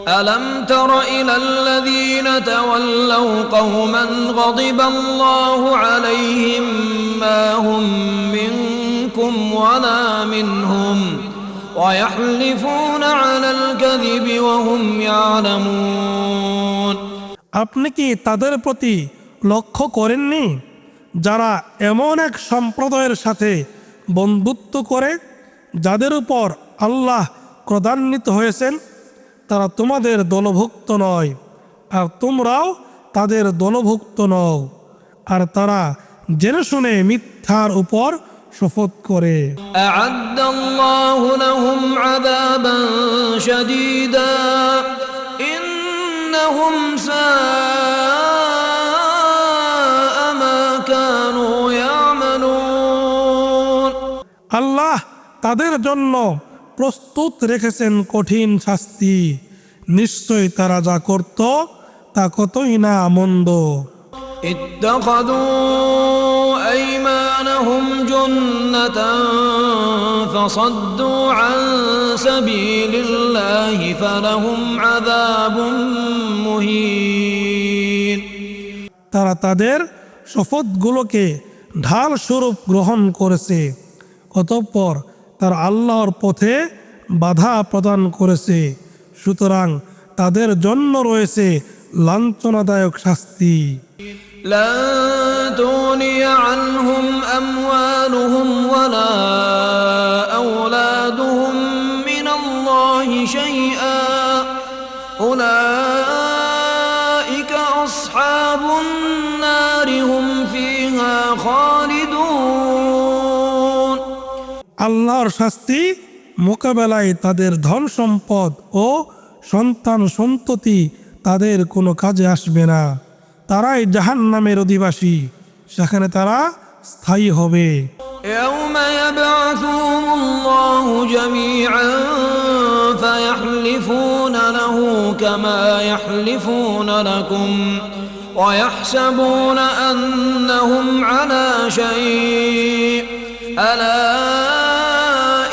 ألم تر إلى الذين تولوا قوما غضب الله عليهم ما هم منكم ولا منهم ويحلفون على الكذب وهم يعلمون আপনি কি তাদের প্রতি লক্ষ্য করেননি যারা এমন এক সম্প্রদায়ের সাথে বন্ধুত্ব করে যাদের উপর আল্লাহ ক্রোধান্বিত হয়েছেন? তারা তোমাদের দলভুক্ত নয় আর তোমরাও তাদের দলভুক্ত নও, আর তারা জেনে শুনে মিথ্যার উপর শপথ করে। أعد الله لهم عذابا شديدا إنهم ساء ما كانوا يعملون আল্লাহ তাদের জন্য প্রস্তুত রেখেছেন কঠিন শাস্তি। নিশ্চয় তারা যা করত তা কতই না মন্দ। اتخذوا أيمانهم جنة فصدوا عن سبيل الله فلهم عذاب مهين তারা তাদের শপথগুলোকে ঢাল স্বরূপ গ্রহণ করেছে, অতঃপর তার আল্লাহর পথে বাধা প্রদান করেছে, সুতরাং তাদের জন্য রয়েছে লাঞ্ছনাদায়ক শাস্তি। لن تغني عنهم أموالهم ولا أولادهم من الله شيئا أولئك أصحاب النار هم فيها خالدون আল্লাহর শাস্তি মোকাবেলায় তাদের ধন সম্পদ ও সন্তান সন্ততি তাদের কোনো কাজে আসবে না। তারাই জাহান্নামের অধিবাসী, সেখানে তারা স্থায়ী হবে। يوم يبعثهم الله جميعا فيحلفون له كما يحلفون لكم ويحسبون أنهم على شيء ألا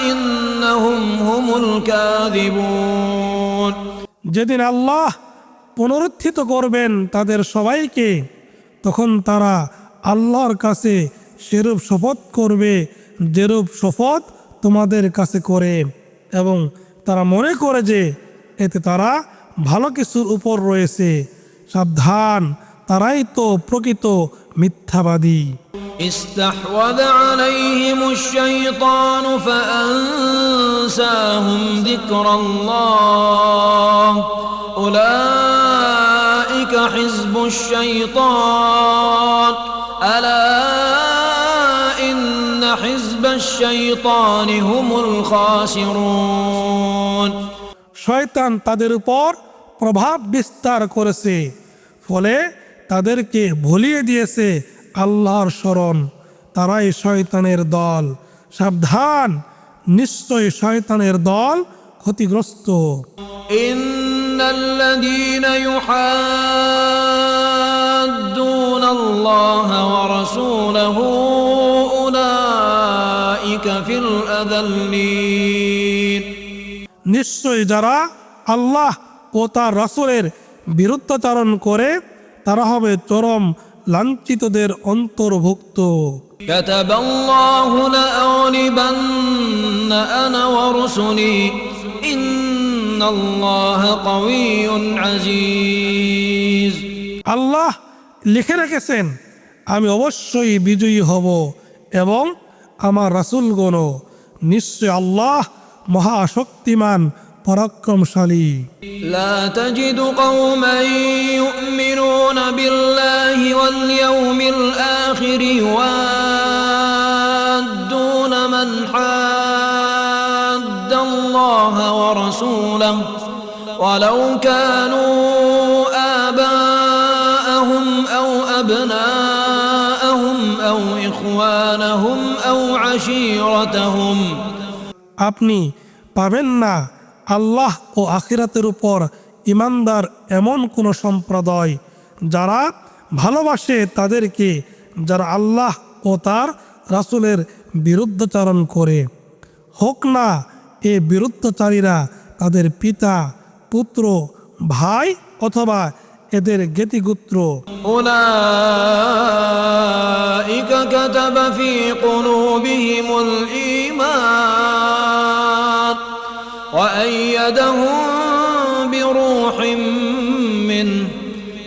إنهم هم الكاذبون যেদিন আল্লাহ পুনরুত্থিত করবেন তাদের সবাইকে, তখন তারা আল্লাহর কাছে সেরূপ শপথ করবে যেরূপ শপথ তোমাদের কাছে করে, এবং তারা মনে করে যে এতে তারা ভালো কিছুর উপর রয়েছে। সাবধান, তারাই তো প্রকৃত মিথ্যাবাদী। استحوذ عليهم الشيطان فأنساهم ذكر الله أولئك حزب الشيطان ألا إن حزب الشيطان هم الخاسرون শয়তান তাদের উপর প্রভাব বিস্তার করেছে, ফলে তাদেরকে ভুলিয়ে দিয়েছে আল্লাহর স্মরণ। তারাই শয়তানের দল। সাবধান, নিশ্চয় শয়তানের দল ক্ষতিগ্রস্ত। إن الذين يحادون الله ورسوله أولئك في الأذلين নিশ্চয় যারা আল্লাহ ও তার রাসূলের বিরুদ্ধাচরণ করে তারা হবে চরম লাঞ্ছিতদের অন্তর্ভুক্ত। كتب الله لأغلبن أنا ورسلي إن الله قوي عزيز আল্লাহ লিখে রেখেছেন আমি অবশ্যই বিজয়ী হব এবং আমার রাসূলগণও। নিশ্চয় আল্লাহ মহাশক্তিমান পরাক্রমশালী। لا تجد قوما يؤمنون بالله واليوم الآخر يوادون من حاد الله ورسوله ولو كانوا آباءهم أو أبناءهم أو إخوانهم أو عشيرتهم আপনি পাবেন না আল্লাহ ও আখিরাতের উপর ইমানদার এমন কোন সম্প্রদায় যারা ভালোবাসে তাদেরকে যারা আল্লাহ ও তার রাসূলের বিরুদ্ধাচরণ করে, হোক না এ বিরুদ্ধাচারীরা তাদের পিতা, পুত্র ভাই অথবা এদের জ্ঞাতিগোত্র। أولئك كتب في قلوبهم الإيمان وأيدهم بروح منه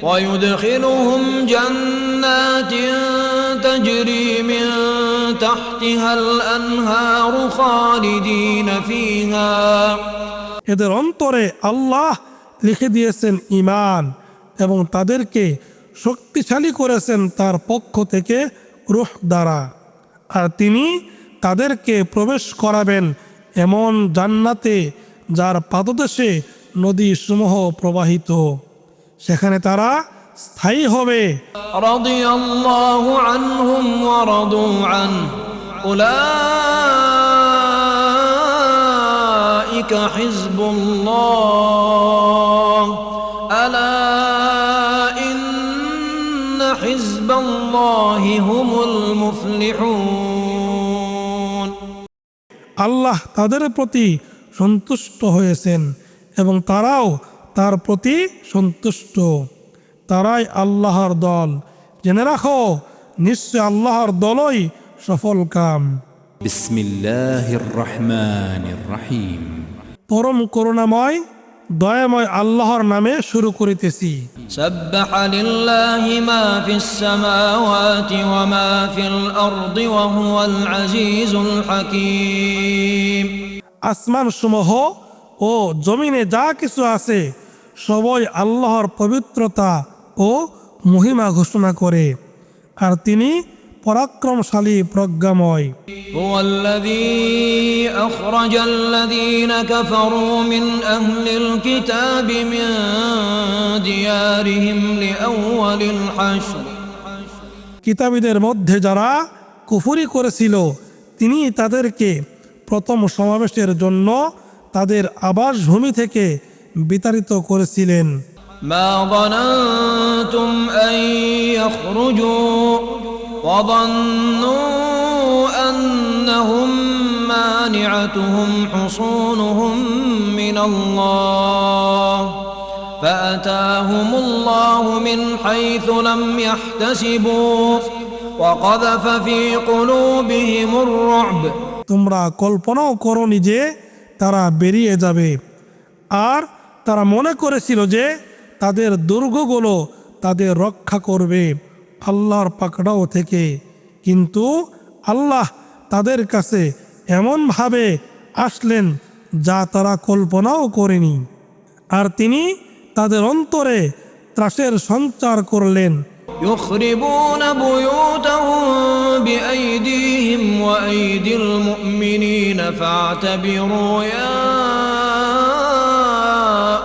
ويدخلهم جنات تجري من تحتها الأنهار خالدين فيها। এদের অন্তরে আল্লাহ লিখে দিয়েছেন ঈমান এবং তাদেরকে শক্তিশালী করেছেন তার পক্ষ থেকে রূহ দ্বারা, আর তিনি তাদেরকে প্রবেশ করাবেন এমন জান্নাতে যার পাদদেশে নদীসমূহ প্রবাহিত, সেখানে তারা স্থায়ী হবে। রাদিয়াল্লাহু আনহুম ওয়া রাদু আনহু উলাইকা হিজবুল্লাহ আলা ইন্না হিজবাল্লাহি হুমুল মুফলিহুন। আল্লাহ তাদের প্রতি সন্তুষ্ট হয়েছেন এবং তারাও তার প্রতি সন্তুষ্ট, তারাই আল্লাহর দল। জেনে রাখো, নিশ্চয় আল্লাহর দলই সফল কাম। বিসমিল্লাহির রহমানির রহিম। পরম করুণাময় দয়াময় আল্লাহর নামে শুরু করিতেছি। সাব্বাহা লিল্লাহি মা ফিস সামাওয়াতি ওয়া মা ফিল আরদি ওয়া হুয়াল আজিজুল হাকীম। আসমান সমূহ ও জমিনে যা কিছু আছে সবই আল্লাহর পবিত্রতা ও মহিমা ঘোষণা করে, আর তিনি পরাক্রমশালী প্রজ্ঞাময়। হুয়াল্লাযী আখরাজাল্লাযীনা কাফারু মিন আহলিল কিতাবি মিন দিয়ারিহিম লিআউয়ালিল হাশর। কিতাবীদের মধ্যে যারা কুফরি করেছিল তিনি তাদেরকে প্রথম সমাবেশের জন্য তাদের আবাসভূমি থেকে বিতাড়িত করেছিলেন। মা যানানতুম আন ইয়াখরুজু ওয়া যান্নু আন্নাহুম মানি'তুহুম হুসুনুহুম মিনাল্লাহ ফাআতাহুমুল্লাহু মিন হাইথু লাম ইয়াহতাসিবু ওয়া কাযাফা ফী কুলূবিহিমুর রু'ব। তোমরা কল্পনাও করনি যে তারা বেরিয়ে যাবে, আর তারা মনে করেছিল যে তাদের দুর্গগুলো তাদের রক্ষা করবে আল্লাহর পাকড়াও থেকে, কিন্তু আল্লাহ তাদের কাছে এমনভাবে আসলেন যা তারা কল্পনাও করেনি, আর তিনি তাদের অন্তরে ত্রাসের সঞ্চার করলেন। يخربون بيوتهم بأيديهم وأيدي المؤمنين فاعتبروا يا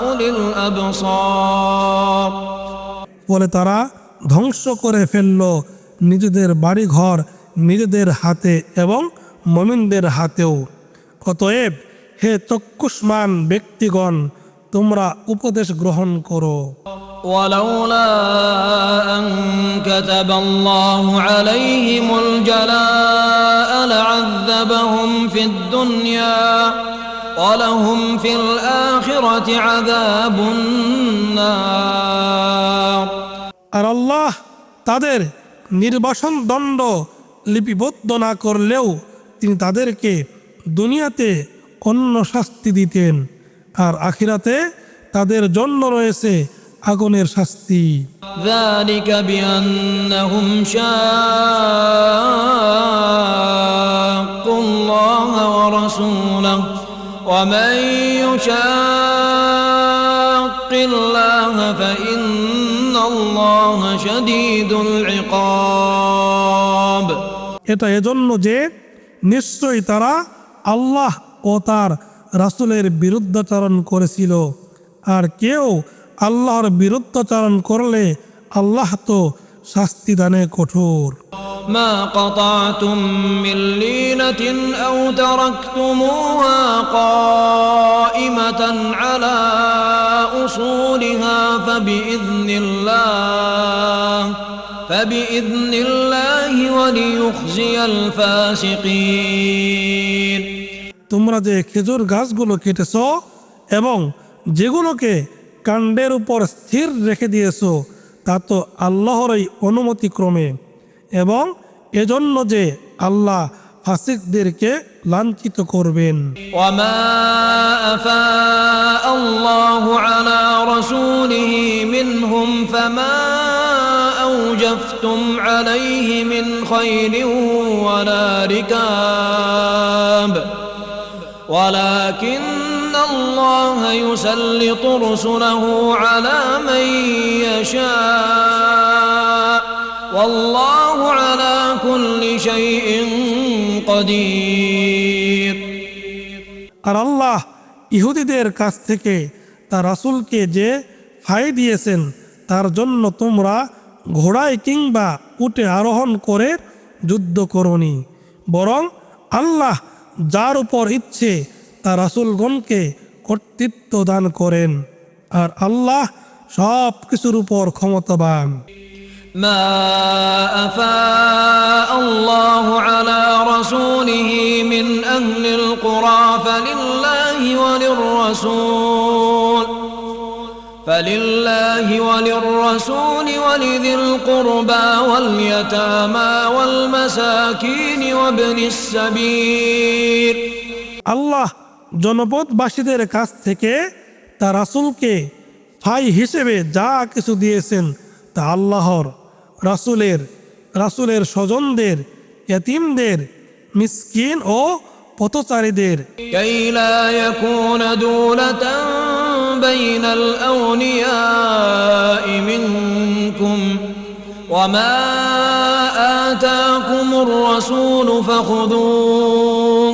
أولي الأبصار। বলে তারা ধ্বংস করে ফেলল নিজেদের বাড়িঘর নিজেদের হাতে এবং মুমিনদের হাতেও। অতএব হে চক্ষুষ্মান ব্যক্তিগণ, তোমরা উপদেশ গ্রহণ করো। ولولا أن كتب الله عليهم الجلاء لعذبهم في الدنيا ولهم في الآخرة عذاب النار। আর আল্লাহ তাদের নির্বাসন দণ্ড লিপিবদ্ধ না করলেও তিনি তাদেরকে দুনিয়াতে অন্য শাস্তি দিতেন, আর আখিরাতে তাদের জন্য রয়েছে আগুনের শাস্তি। ذلك بأنهم شاقوا الله ورسوله ومن يشاق الله فإن الله شديد العقاب। এটা এজন্য যে নিশ্চয়ই তারা আল্লাহ ও তার রাসূলের বিরুদ্ধাচরণ করেছিল, আর কেউ আল্লাহর বিরুদ্ধাচরণ করলে আল্লাহ তো শাস্তি দানে কঠোর। ما قطعتم من لينة أو تركتموها قائمة على أصولها فبإذن الله وليخزي الفاسقين। তোমরা যে খেজুর গাছগুলো কেটেছ এবং যেগুলোকে কাণ্ডের উপর স্থির রেখে দিয়েছো তা তো আল্লাহরই অনুমতিক্রমে, এবং এজন্য যে আল্লাহ ফাসিকদেরকে লাঞ্ছিত করবেন। وما أفاء الله على رسوله منهم فما أوجفتم عليه من خيل ولا ركاب ولكن الله يسلط رسله على من يشاء والله على كل شيء قدير। আর আল্লাহ ইহুদিদের কাছ থেকে তার রাসূলকে যে ফাই দিয়েছেন তার জন্য তোমরা ঘোড়ায় কিংবা উটে আরোহণ করে যুদ্ধ করনি, বরং আল্লাহ যার উপর ইচ্ছে তার রাসূলগণকে কর্তৃত্ব দান করেন, আর আল্লাহ সব কিছুর উপর ক্ষমতাবান। ما أفاء الله على رسوله من أهل القرى فلله وللرسول ولذي القربى واليتامى والمساكين وابن السبيل। আল্লাহ জনপদবাসীদের কাছ থেকে তার রাসূলকে ফাই হিসেবে যা কিছু দিয়েছেন তা আল্লাহর, রাসূলের স্বজনদের, ইয়াতীমদের, মিসকিন ও পথচারীদের। كي لا يكون دولة بين الأغنياء منكم وما آتاكم الرسول فخذوه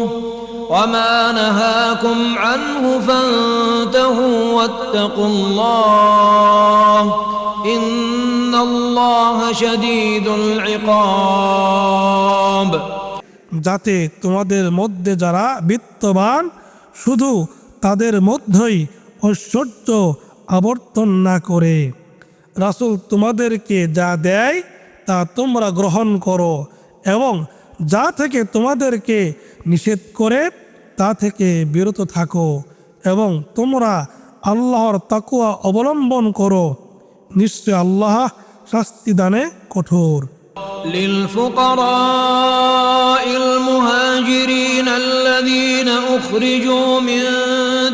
وما نهاكم عنه فانتهوا واتقوا الله إن الله شديد العقاب। যাতে তোমাদের মধ্যে যারা বিত্তবান শুধু তাদের মধ্যেই ঐশ্বর্য আবর্তন না করে, রাসূল তোমাদেরকে যা দেয় তা তোমরা গ্রহণ করো এবং যা থেকে তোমাদেরকে নিষেধ করে তা থেকে বিরত থাকো, এবং তোমরা আল্লাহর তাকওয়া অবলম্বন করো, নিশ্চয় আল্লাহ শাস্তি দানে কঠোর। للفقراء المهاجرين الذين أخرجوا من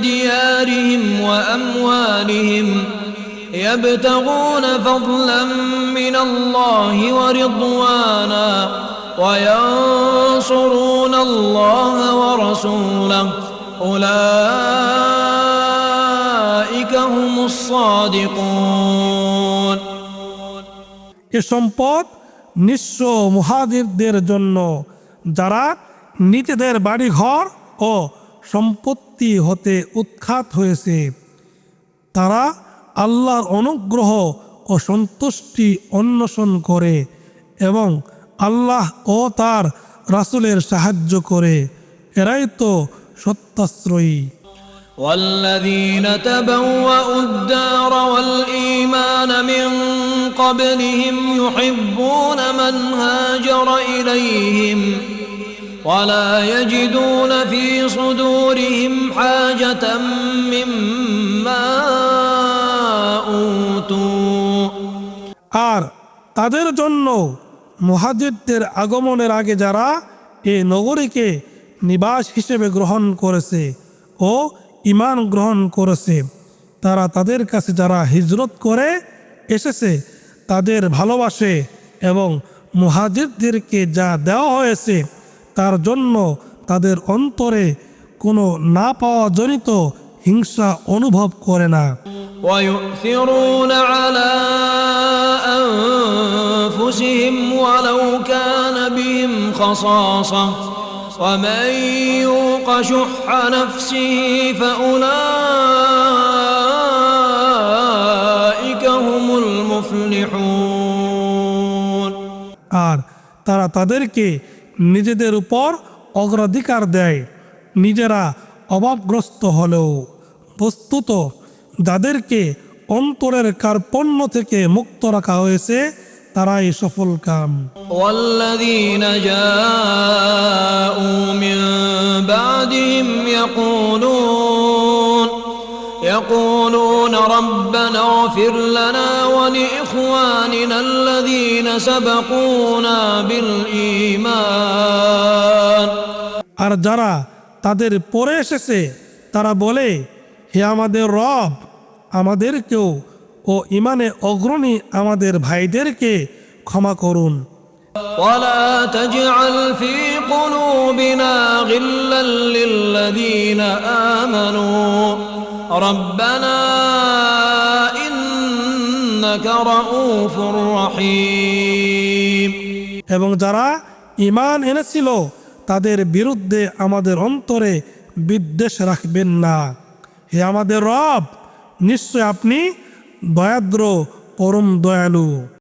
ديارهم وأموالهم يبتغون فضلا من الله ورضوانا وينصرون الله ورسوله أولئك هم الصادقون। এ সম্পদ নিঃস্ব মুহাজিরদের জন্য যারা নিজেদের বাড়িঘর ও সম্পত্তি হতে উৎখাত হয়েছে, তারা আল্লাহর অনুগ্রহ ও সন্তুষ্টি অন্বেষণ করে এবং আল্লাহ ও তার রাসূলের সাহায্য করে, এরাই তো সত্যাশ্রয়ী। والذين تبوأوا الدار والإيمان من قبلهم يحبون من هاجر إليهم ولا يجدون في صدورهم حاجة مما أوتوا। আর তাদের জন্য মুহাজিরদের আগমনের আগে যারা এ নগরীকে নিবাস হিসেবে গ্রহণ করেছে ও ঈমান গ্রহণ করেছে, তারা তাদের কাছে যারা হিজরত করে এসেছে তাদের ভালোবাসে এবং মুহাজিরদেরকে যা দেওয়া হয়েছে তার জন্য তাদের অন্তরে কোনো না পাওয়া জনিত হিংসা অনুভব করে না। ويؤثرون على أنفسهم ولو كان بهم خصاصة ومن يوق شح نفسه فأولئك هم المفلحون। আর তারা তাদেরকে নিজেদের উপর অগ্রাধিকার দেয় নিজেরা অভাবগ্রস্ত হলেও, বস্তুত যাদেরকে অন্তরের কার্পণ্য থেকে মুক্ত রাখা হয়েছে তারাই সফল কাম। والذين جاءوا من بعدهم يقولون ربنا اغفر لنا ولإخواننا الذين سبقونا بالإيمان আর যারা তাদের পরে এসেছে তারা বলে, হে আমাদের রব, আমাদেরকেও ও ইমানে অগ্রণী আমাদের ভাইদেরকে ক্ষমা করুন। ولا تجعل في قلوبنا غلا للذين آمنوا ربنا إنك رؤوف رحيم এবং যারা ঈমান এনেছিল তাদের বিরুদ্ধে আমাদের অন্তরে বিদ্বেষ রাখবেন না। হে আমাদের রব, নিশ্চয় আপনি দয়াদ্র পরম দয়ালু।